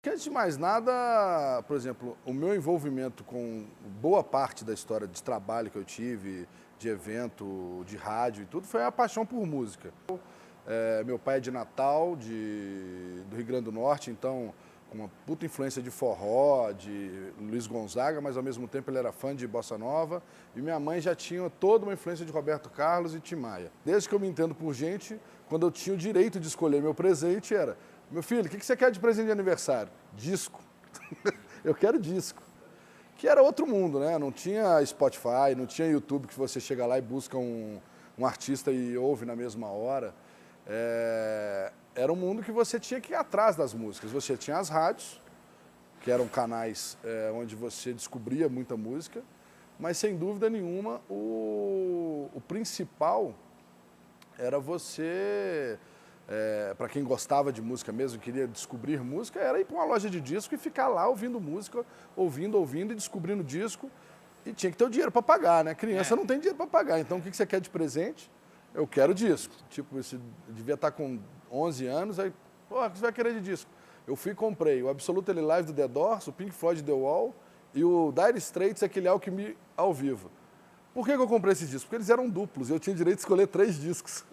Que antes de mais nada, por exemplo, o meu envolvimento com boa parte da história de trabalho que eu tive, de evento, de rádio e tudo, foi a paixão por música. Meu pai é de Natal, do Rio Grande do Norte, então com uma puta influência de forró, de Luiz Gonzaga, mas ao mesmo tempo ele era fã de bossa nova. E minha mãe já tinha toda uma influência de Roberto Carlos e Tim Maia. Desde que eu me entendo por gente, quando eu tinha o direito de escolher meu presente, era: meu filho, o que você quer de presente de aniversário? Disco. Eu quero disco. Que era outro mundo, né? Não tinha Spotify, não tinha YouTube que você chega lá e busca um artista e ouve na mesma hora. Era um mundo que você tinha que ir atrás das músicas. Você tinha as rádios, que eram canais onde você descobria muita música, mas sem dúvida nenhuma o principal era você, para quem gostava de música mesmo, queria descobrir música, era ir para uma loja de disco e ficar lá ouvindo música, ouvindo e descobrindo disco. E tinha que ter o dinheiro para pagar, né? Criança não tem dinheiro para pagar, então o que você quer de presente? Eu quero disco. Tipo, você devia estar com 11 anos, aí, pô, o que você vai querer de disco? Eu fui e comprei o Absolutely Live do The Doors, o Pink Floyd The Wall e o Dire Straits, aquele Alchemy ao vivo. Por que eu comprei esses discos? Porque eles eram duplos e eu tinha direito de escolher 3 discos.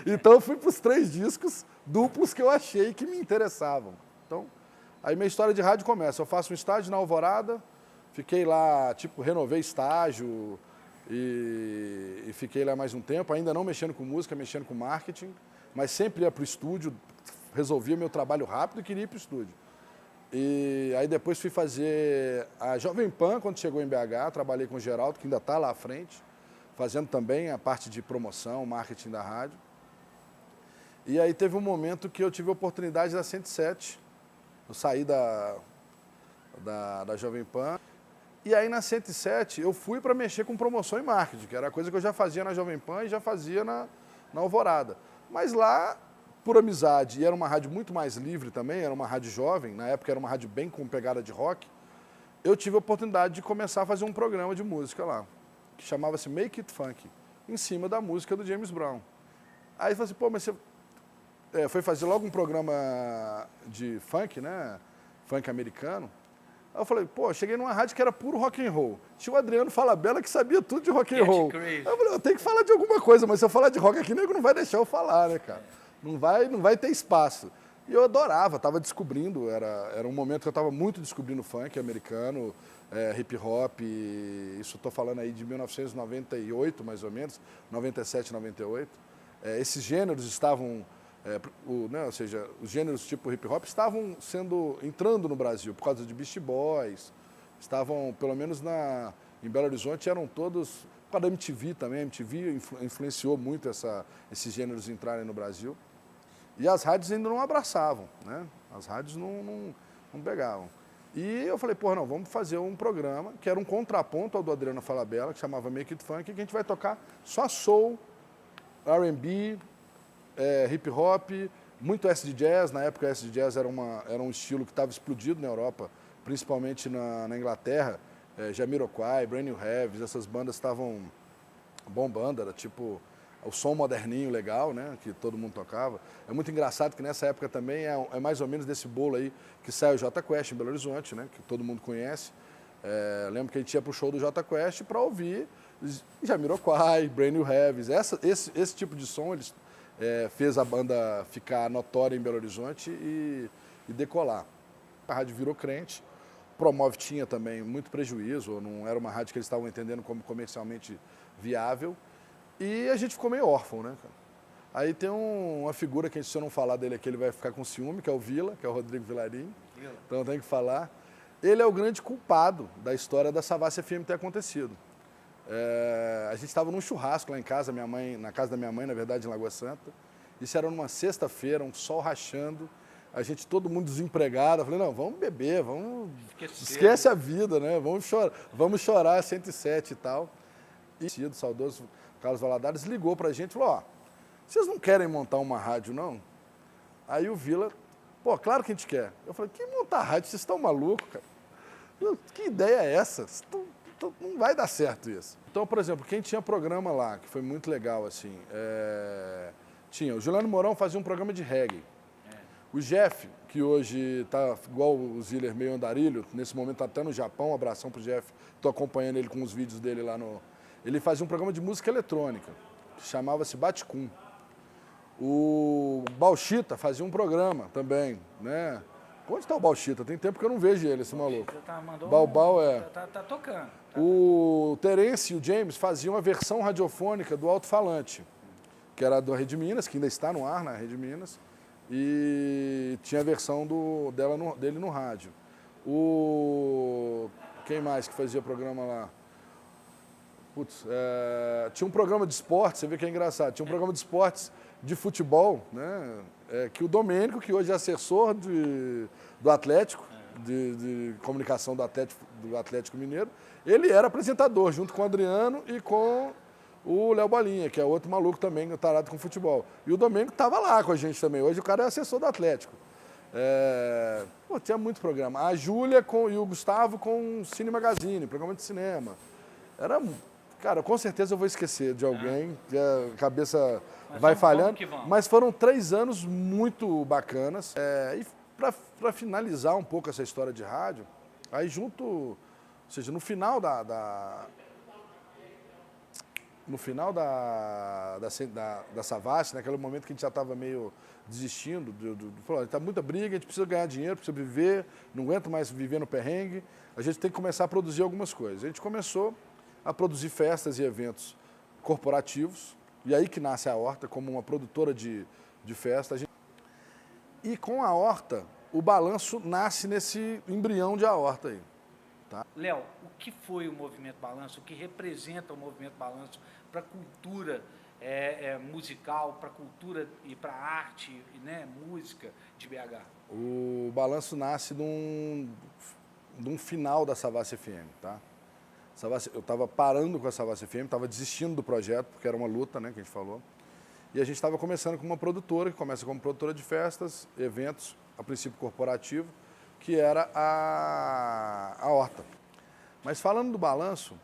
Então eu fui para os 3 discos duplos que eu achei que me interessavam. Então, aí minha história de rádio começa. Eu faço um estágio na Alvorada, fiquei lá, tipo, renovei estágio e fiquei lá mais um tempo, ainda não mexendo com música, mexendo com marketing, mas sempre ia para o estúdio, resolvia meu trabalho rápido e queria ir para o estúdio. E aí depois fui fazer a Jovem Pan, quando chegou em BH, trabalhei com o Geraldo, que ainda está lá à frente, fazendo também a parte de promoção, marketing da rádio. E aí teve um momento que eu tive a oportunidade da 107, eu saí da Jovem Pan, e aí na 107 eu fui para mexer com promoção e marketing, que era a coisa que eu já fazia na Jovem Pan e já fazia na Alvorada. Mas lá, por amizade, e era uma rádio muito mais livre também, era uma rádio jovem, na época era uma rádio bem com pegada de rock, eu tive a oportunidade de começar a fazer um programa de música lá, que chamava-se Make It Funk, em cima da música do James Brown. Aí eu falei assim, pô, mas você foi fazer logo um programa de funk, né? Funk americano. Aí eu falei, pô, cheguei numa rádio que era puro rock and roll. Tinha o Adriano Falabella que sabia tudo de rock and roll. Aí eu falei, eu tenho que falar de alguma coisa, mas se eu falar de rock aqui, nego não vai deixar eu falar, né, cara? Não vai ter espaço. E eu adorava, estava descobrindo, era um momento que eu estava muito descobrindo funk americano, hip hop, isso estou falando aí de 1998, mais ou menos, 97, 98. Esses gêneros estavam, né, ou seja, os gêneros tipo hip hop estavam entrando no Brasil por causa de Beastie Boys, estavam, pelo menos em Belo Horizonte, eram todos, por causa da MTV também, a MTV influenciou muito esses gêneros entrarem no Brasil. E as rádios ainda não abraçavam, né? As rádios não pegavam. E eu falei, pô, não, vamos fazer um programa que era um contraponto ao do Adriano Falabella, que chamava Make It Funk, que a gente vai tocar só soul, R&B, hip hop, muito acid jazz. Na época, acid jazz era um estilo que estava explodido na Europa, principalmente na Inglaterra. Jamiroquai, Brand New Heavies, essas bandas estavam bombando, era tipo o som moderninho legal, né, que todo mundo tocava. É muito engraçado que nessa época também é mais ou menos desse bolo aí que sai o Jota Quest em Belo Horizonte, né, que todo mundo conhece. Lembro que a gente ia pro show do Jota Quest para ouvir Jamiroquai, Brand New Heavies. Esse tipo de som eles fez a banda ficar notória em Belo Horizonte e decolar. A rádio virou crente. Promove tinha também muito prejuízo, não era uma rádio que eles estavam entendendo como comercialmente viável. E a gente ficou meio órfão, né, cara? Aí tem uma figura que se eu não falar dele aqui, ele vai ficar com ciúme, que é o Vila, que é o Rodrigo Vilarim. Então eu tenho que falar. Ele é o grande culpado da história da Savassi FM ter acontecido. A gente estava num churrasco lá em casa, na casa da minha mãe, na verdade, em Lagoa Santa. Isso era numa sexta-feira, um sol rachando. A gente, todo mundo desempregado. Eu falei, não, vamos beber, esquece a vida, né? Vamos chorar 107 e tal. E o saudoso Carlos Valadares ligou pra gente e falou, ó, vocês não querem montar uma rádio, não? Aí o Vila, pô, claro que a gente quer. Eu falei, que montar rádio? Vocês estão malucos, cara? Que ideia é essa? Não vai dar certo isso. Então, por exemplo, quem tinha programa lá, que foi muito legal, assim, tinha o Juliano Mourão fazia um programa de reggae. O Jeff, que hoje está igual o Ziller, meio andarilho, nesse momento está até no Japão, um abração pro Jeff, estou acompanhando ele com os vídeos dele lá no... Ele fazia um programa de música eletrônica, que chamava-se Baticum. O Bauchita fazia um programa também, né? Onde está o Bauchita? Tem tempo que eu não vejo ele, esse maluco. Balbal é... Tá tocando. O Terence e o James faziam uma versão radiofônica do alto-falante, que era da Rede Minas, que ainda está no ar na Rede Minas, e tinha a versão dele no rádio. Quem mais que fazia programa lá? Putz, tinha um programa de esportes, você vê que é engraçado, tinha um programa de esportes de futebol, né? Que o Domênico, que hoje é assessor do Atlético, de comunicação do Atlético Mineiro, ele era apresentador, junto com o Adriano e com o Léo Bolinha, que é outro maluco também, tarado com futebol. E o Domênico estava lá com a gente também, hoje o cara é assessor do Atlético. Tinha muito programa. A Júlia e o Gustavo com o Cine Magazine, programa de cinema. Cara, com certeza eu vou esquecer de alguém, que a cabeça vai falhando. Mas foram 3 anos muito bacanas. E para finalizar um pouco essa história de rádio, aí junto, ou seja, no final da Savassi, naquele momento que a gente já estava meio desistindo, falou, está muita briga, a gente precisa ganhar dinheiro, precisa viver, não aguenta mais viver no perrengue, a gente tem que começar a produzir algumas coisas. A gente começou a produzir festas e eventos corporativos, e aí que nasce a Horta como uma produtora de festa. E com a Horta, o Balanço nasce nesse embrião de a Horta aí. Tá? Léo, o que foi o Movimento Balanço? O que representa o Movimento Balanço para a cultura musical, para a cultura e para a arte, né, música de BH? O Balanço nasce de um final da Savassi FM, tá? Eu estava parando com a Savassi FM, estava desistindo do projeto, porque era uma luta, né, que a gente falou. E a gente estava começando com uma produtora, que começa como produtora de festas, eventos, a princípio corporativo, que era a Horta. Mas falando do Balanço,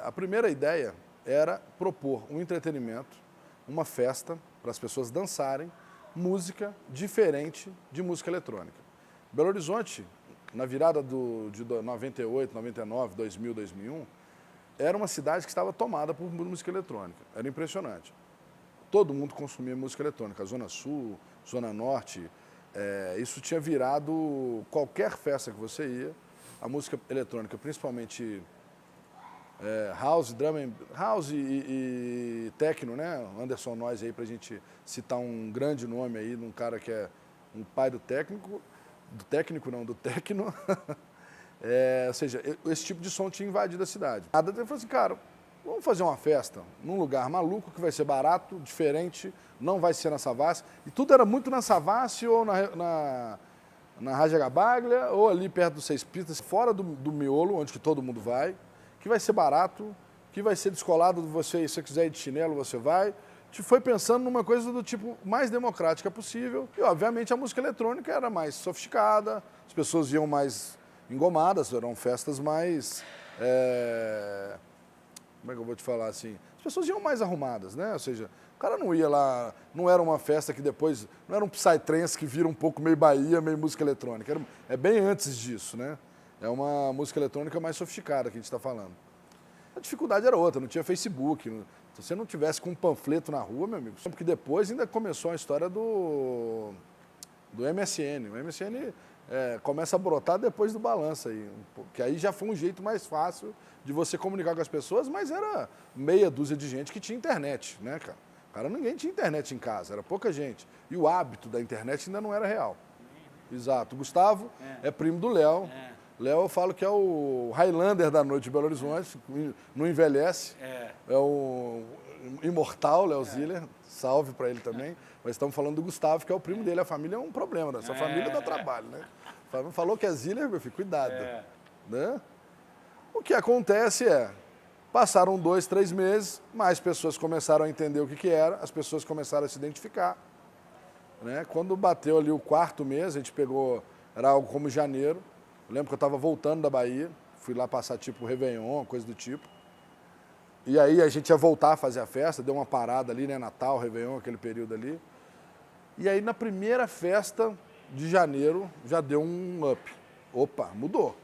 a primeira ideia era propor um entretenimento, uma festa para as pessoas dançarem, música diferente de música eletrônica. Belo Horizonte, na virada de 98, 99, 2000, 2001, era uma cidade que estava tomada por música eletrônica. Era impressionante. Todo mundo consumia música eletrônica, Zona Sul, Zona Norte. Isso tinha virado qualquer festa que você ia, a música eletrônica, principalmente house, house e techno, né? Anderson Noise aí, pra gente citar um grande nome aí, de um cara que é um pai do techno. Ou seja, esse tipo de som tinha invadido a cidade. Ele falou assim, cara, vamos fazer uma festa num lugar maluco que vai ser barato, diferente, não vai ser na Savassi. E tudo era muito na Savassi ou na Raja Gabaglia ou ali perto dos 6 Pistas, fora do miolo, onde que todo mundo vai, que vai ser barato, que vai ser descolado de você, se você quiser ir de chinelo, você vai. A gente foi pensando numa coisa do tipo mais democrática possível. E, obviamente, a música eletrônica era mais sofisticada, as pessoas iam mais engomadas, eram festas mais... como é que eu vou te falar assim? As pessoas iam mais arrumadas, né? Ou seja, o cara não ia lá, não era uma festa que depois, não era um psytrance que vira um pouco meio Bahia, meio música eletrônica. É bem antes disso, né? É uma música eletrônica mais sofisticada que a gente está falando. A dificuldade era outra, não tinha Facebook. Se você não tivesse com um panfleto na rua, meu amigo, porque depois ainda começou a história do MSN. O MSN começa a brotar depois do Balanço aí, que aí já foi um jeito mais fácil de você comunicar com as pessoas, mas era meia dúzia de gente que tinha internet, né, cara? Ninguém tinha internet em casa, era pouca gente. E o hábito da internet ainda não era real. Exato. O Gustavo é primo do Léo. Léo, eu falo que é o Highlander da noite de Belo Horizonte, não envelhece. É o imortal, Léo Ziller, salve para ele também. Mas estamos falando do Gustavo, que é o primo dele. A família é um problema, né? Essa família dá trabalho, né? Falou que é Ziller, meu filho, cuidado. Né? O que acontece passaram 2, 3 meses, mais pessoas começaram a entender o que era, as pessoas começaram a se identificar. Né? Quando bateu ali o 4º mês, a gente pegou, era algo como janeiro. Eu lembro que eu estava voltando da Bahia, fui lá passar tipo Réveillon, coisa do tipo. E aí a gente ia voltar a fazer a festa, deu uma parada ali, né, Natal, Réveillon, aquele período ali. E aí na primeira festa de janeiro já deu um up. Opa, mudou.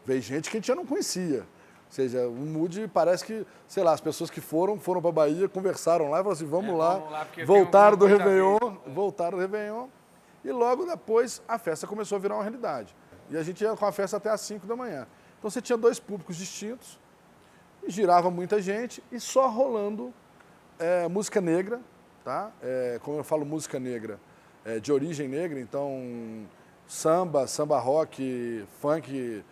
Veio gente que a gente já não conhecia. Ou seja, o mood parece que, sei lá, as pessoas que foram para a Bahia, conversaram lá e falaram assim, vamos lá voltaram do Réveillon, e logo depois a festa começou a virar uma realidade. E a gente ia com a festa até às 5 da manhã. Então você tinha dois públicos distintos, e girava muita gente, e só rolando música negra, tá? Como eu falo música negra, de origem negra, então samba, samba rock, funk,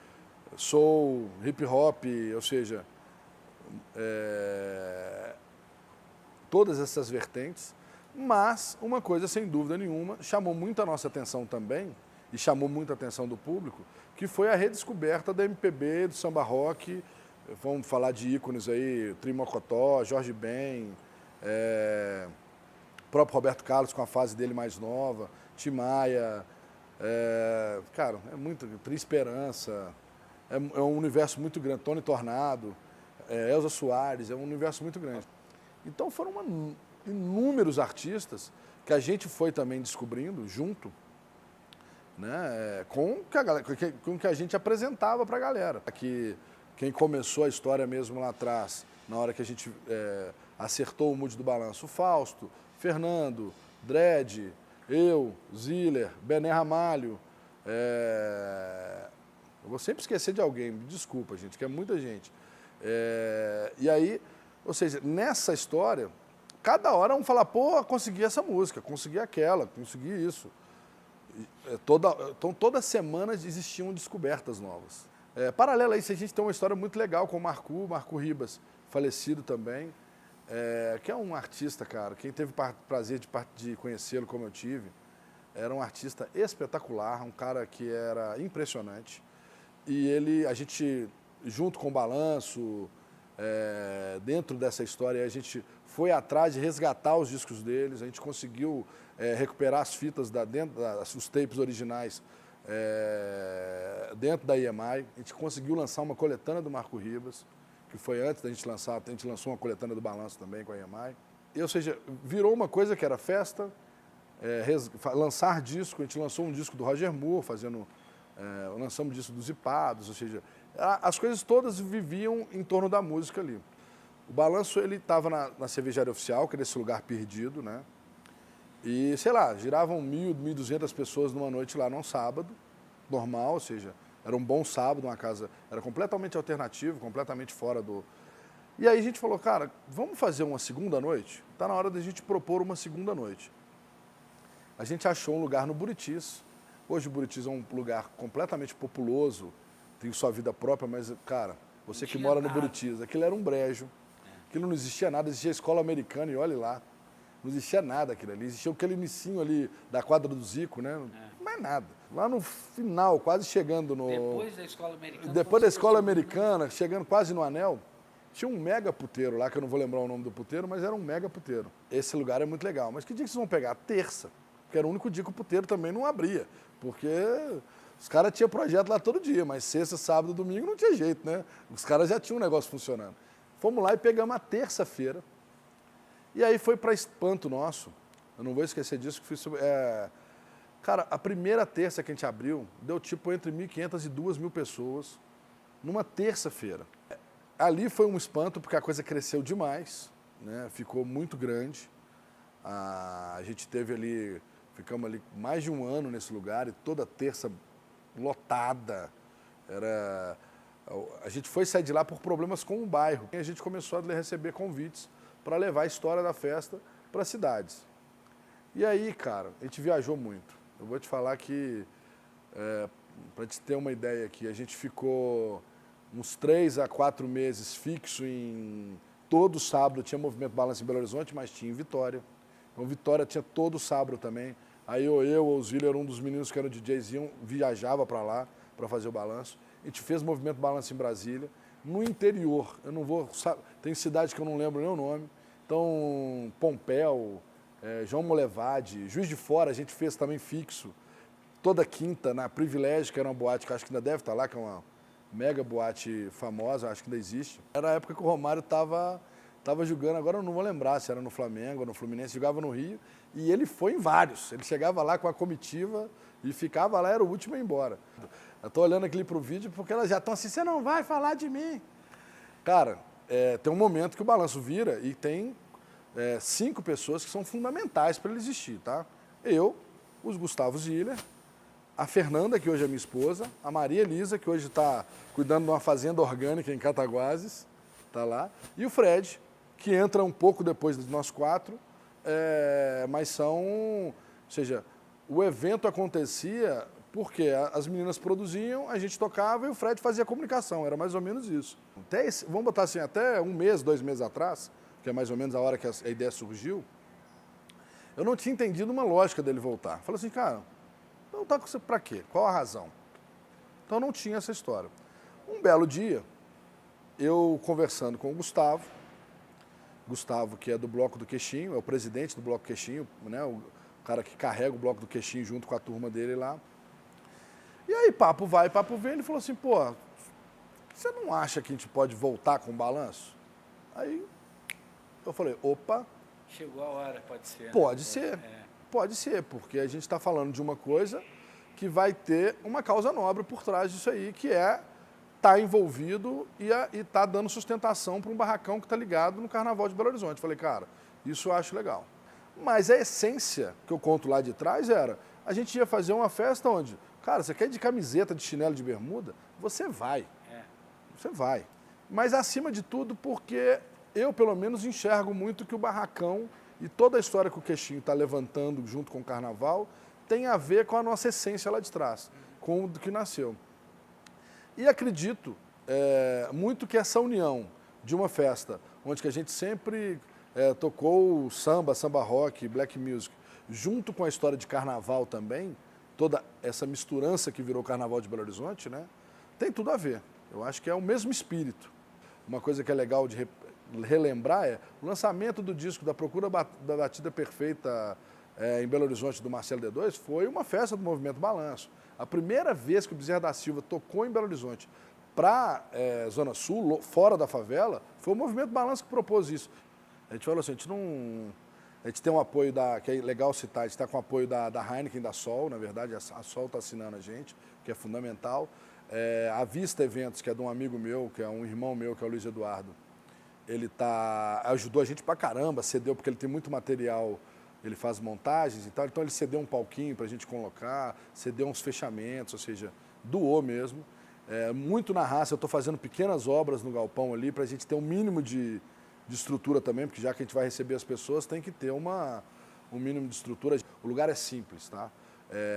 soul, hip hop, ou seja, todas essas vertentes. Mas uma coisa, sem dúvida nenhuma, chamou muito a nossa atenção também, e chamou muito a atenção do público, que foi a redescoberta da MPB, do samba rock. Vamos falar de ícones aí, Trimocotó, Jorge Ben, próprio Roberto Carlos com a fase dele mais nova, Tim Maia, cara, é muito, Tri Esperança, é um universo muito grande, Tony Tornado, Elza Soares, é um universo muito grande. Então foram inúmeros artistas que a gente foi também descobrindo junto, né, com o que a gente apresentava para a galera. Quem começou a história mesmo lá atrás, na hora que a gente acertou o mood do balanço, o Fausto, Fernando, Dredd, eu, Ziller, Bené Ramalho, eu vou sempre esquecer de alguém, me desculpa, gente, que é muita gente. E aí, ou seja, nessa história, cada hora um fala, pô, consegui essa música, consegui aquela, consegui isso. Então, toda semana existiam descobertas novas. Paralelo a isso, a gente tem uma história muito legal com o Marco Ribas, falecido também, que é um artista, cara, quem teve prazer de conhecê-lo como eu tive, era um artista espetacular, um cara que era impressionante. E a gente, junto com o Balanço, dentro dessa história, a gente foi atrás de resgatar os discos deles, a gente conseguiu recuperar as fitas, os tapes originais dentro da EMI, a gente conseguiu lançar uma coletânea do Marco Ribas, que foi antes da gente lançar, a gente lançou uma coletânea do Balanço também com a EMI. Ou seja, virou uma coisa que era festa, lançar disco, a gente lançou um disco do Roger Moore, lançamos disco dos Zipados, ou seja, as coisas todas viviam em torno da música ali. O Balanço, ele estava na cervejaria oficial, que era esse lugar perdido, né? E, sei lá, giravam 1.000, 1.200 pessoas numa noite lá num sábado, normal, ou seja, era um bom sábado, uma casa, era completamente alternativo, completamente fora do... E aí a gente falou, cara, vamos fazer uma segunda noite? Está na hora da gente propor uma segunda noite. A gente achou um lugar no Buritis. Hoje o Buritis é um lugar completamente populoso, tem sua vida própria, mas, cara, você que mora no Buritis, aquilo era um brejo, aquilo não existia nada, existia escola americana e olhe lá. Não existia nada aquilo ali, existia aquele inicinho ali da quadra do Zico, né? Mais nada. Lá no final, quase chegando no... Depois da escola americana. Depois da escola americana, chegando quase no anel, tinha um mega puteiro lá, que eu não vou lembrar o nome do puteiro, mas era um mega puteiro. Esse lugar é muito legal. Mas que dia que vocês vão pegar? Terça. Porque era o único dia que o puteiro também não abria. Porque os caras tinham projeto lá todo dia, mas sexta, sábado, domingo não tinha jeito, né? Os caras já tinham um negócio funcionando. Fomos lá e pegamos a terça-feira. E aí foi para espanto nosso, eu não vou esquecer disso, que cara, a primeira terça que a gente abriu, deu tipo entre 1.500 e 2.000 pessoas, numa terça-feira. Ali foi um espanto, porque a coisa cresceu demais, né? Ficou muito grande. A gente ficamos ali mais de um ano nesse lugar, e toda terça lotada. A gente foi sair de lá por problemas com o bairro. E a gente começou a receber convites para levar a história da festa para as cidades. E aí, cara, a gente viajou muito. Eu vou te falar que, para te ter uma ideia aqui, a gente ficou uns 3 a 4 meses fixo em... Todo sábado tinha movimento Balanço em Belo Horizonte, mas tinha em Vitória. Então, Vitória tinha todo sábado também. Aí ou o Ziller, um dos meninos que eram DJs, viajava para lá para fazer o balanço. A gente fez movimento Balanço em Brasília. No interior, eu não vou... Tem cidade que eu não lembro nem o nome. Então, Pompéu, João Molevade, Juiz de Fora, a gente fez também fixo. Toda quinta, na Privilégio, que era uma boate que acho que ainda deve estar lá, que é uma mega boate famosa, acho que ainda existe. Era a época que o Romário estava estava jogando, agora eu não vou lembrar se era no Flamengo ou no Fluminense, jogava no Rio, e ele foi em vários. Ele chegava lá com a comitiva e ficava lá, era o último a ir embora. Eu tô olhando aqui pro vídeo porque elas já estão assim, você não vai falar de mim. Cara, tem um momento que o balanço vira e tem 5 pessoas que são fundamentais para ele existir, tá? Eu, os Gustavo Ziller, a Fernanda, que hoje é minha esposa, a Maria Elisa, que hoje está cuidando de uma fazenda orgânica em Cataguases, tá lá, e o Fred, que entra um pouco depois de nós 4, mas são... Ou seja, o evento acontecia porque as meninas produziam, a gente tocava e o Fred fazia a comunicação, era mais ou menos isso. Vamos botar assim, até 1 mês, 2 meses atrás, que é mais ou menos a hora que a ideia surgiu, eu não tinha entendido uma lógica dele voltar. Falei assim, cara, voltar com você pra quê? Qual a razão? Então não tinha essa história. Um belo dia, eu conversando com o Gustavo, que é do Bloco do Queixinho, é o presidente do Bloco Queixinho, né, o cara que carrega o Bloco do Queixinho junto com a turma dele lá. E aí, papo vai, papo vem, ele falou assim, pô, você não acha que a gente pode voltar com o balanço? Aí eu falei, opa. Chegou a hora, pode ser. Pode ser, pode ser, porque a gente está falando de uma coisa que vai ter uma causa nobre por trás disso aí, que é estar envolvido e estar dando sustentação para um barracão que está ligado no Carnaval de Belo Horizonte. Falei, cara, isso eu acho legal. Mas a essência que eu conto lá de trás era, a gente ia fazer uma festa onde, cara, você quer ir de camiseta, de chinelo, de bermuda? Você vai. Você vai. Mas acima de tudo, porque eu pelo menos enxergo muito que o barracão e toda a história que o Queixinho está levantando junto com o Carnaval tem a ver com a nossa essência lá de trás, com o que nasceu. E acredito muito que essa união de uma festa, onde que a gente sempre tocou samba, samba rock, black music, junto com a história de Carnaval também, toda essa misturança que virou Carnaval de Belo Horizonte, né, tem tudo a ver. Eu acho que é o mesmo espírito. Uma coisa que é legal de relembrar é o lançamento do disco da Procura da Batida Perfeita em Belo Horizonte do Marcelo D2 foi uma festa do Movimento Balanço. A primeira vez que o Bezerra da Silva tocou em Belo Horizonte para Zona Sul, fora da favela, foi o Movimento Balanço que propôs isso. A gente falou assim, a gente tem um apoio que é legal citar, a gente está com o apoio da Heineken, da Sol, na verdade, a Sol está assinando a gente, que é fundamental. A Vista Eventos, que é de um amigo meu, que é um irmão meu, que é o Luiz Eduardo, ele ajudou a gente pra caramba, cedeu, porque ele tem muito material, ele faz montagens e tal, então ele cedeu um palquinho pra gente colocar, cedeu uns fechamentos, ou seja, doou mesmo. Muito na raça, eu estou fazendo pequenas obras no galpão ali pra gente ter um mínimo de estrutura também, porque já que a gente vai receber as pessoas, tem que ter um mínimo de estrutura. O lugar é simples, tá?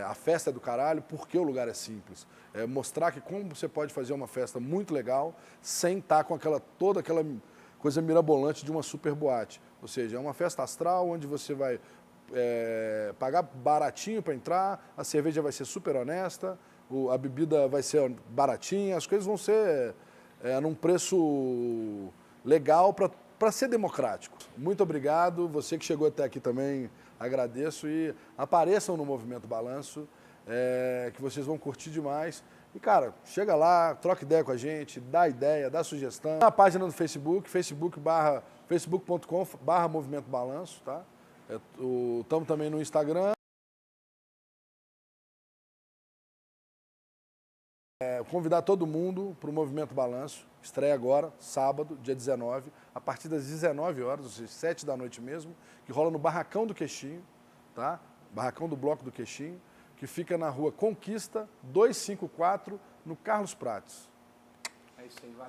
A festa é do caralho, porque o lugar é simples. Mostrar que como você pode fazer uma festa muito legal sem estar com toda aquela coisa mirabolante de uma super boate. Ou seja, é uma festa astral onde você vai pagar baratinho para entrar, a cerveja vai ser super honesta, a bebida vai ser baratinha, as coisas vão ser num preço legal para ser democrático. Muito obrigado, você que chegou até aqui também, agradeço e apareçam no Movimento Balanço, que vocês vão curtir demais. E, cara, chega lá, troca ideia com a gente, dá ideia, dá sugestão. Na página do Facebook, facebook.com/Movimento Balanço, tá? Estamos também no Instagram. Convidar todo mundo para o Movimento Balanço, estreia agora, sábado, dia 19, a partir das 19 horas, ou seja, 7 da noite mesmo, que rola no Barracão do Queixinho, tá? Barracão do Bloco do Queixinho, que fica na rua Conquista 254, no Carlos Prates. É isso aí, valeu.